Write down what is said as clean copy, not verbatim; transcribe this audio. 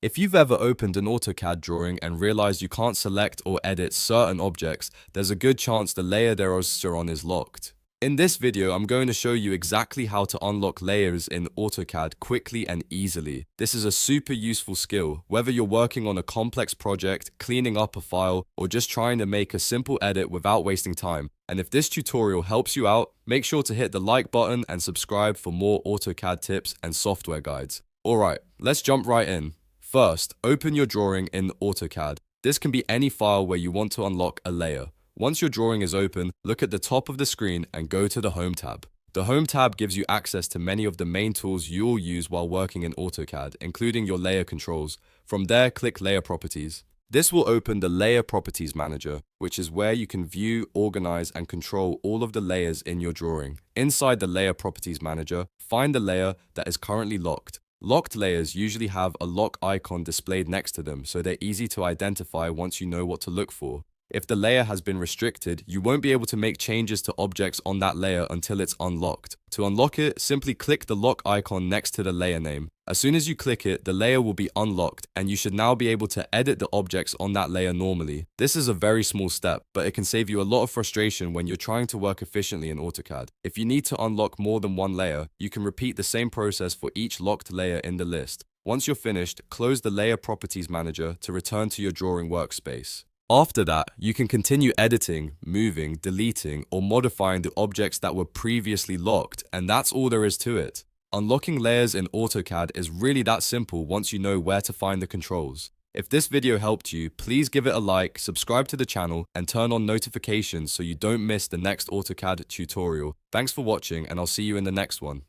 If you've ever opened an AutoCAD drawing and realized you can't select or edit certain objects, there's a good chance the layer they're on is locked. In this video, I'm going to show you exactly how to unlock layers in AutoCAD quickly and easily. This is a super useful skill, whether you're working on a complex project, cleaning up a file, or just trying to make a simple edit without wasting time. And if this tutorial helps you out, make sure to hit the like button and subscribe for more AutoCAD tips and software guides. Alright, let's jump right in. First, open your drawing in AutoCAD. This can be any file where you want to unlock a layer. Once your drawing is open, look at the top of the screen and go to the Home tab. The Home tab gives you access to many of the main tools you'll use while working in AutoCAD, including your layer controls. From there, click Layer Properties. This will open the Layer Properties Manager, which is where you can view, organize, and control all of the layers in your drawing. Inside the Layer Properties Manager, find the layer that is currently locked. Locked layers usually have a lock icon displayed next to them, so they're easy to identify once you know what to look for. If the layer has been restricted, you won't be able to make changes to objects on that layer until it's unlocked. To unlock it, simply click the lock icon next to the layer name. As soon as you click it, the layer will be unlocked, and you should now be able to edit the objects on that layer normally. This is a very small step, but it can save you a lot of frustration when you're trying to work efficiently in AutoCAD. If you need to unlock more than one layer, you can repeat the same process for each locked layer in the list. Once you're finished, close the Layer Properties Manager to return to your drawing workspace. After that, you can continue editing, moving, deleting, or modifying the objects that were previously locked, and that's all there is to it. Unlocking layers in AutoCAD is really that simple once you know where to find the controls. If this video helped you, please give it a like, subscribe to the channel, and turn on notifications so you don't miss the next AutoCAD tutorial. Thanks for watching, and I'll see you in the next one.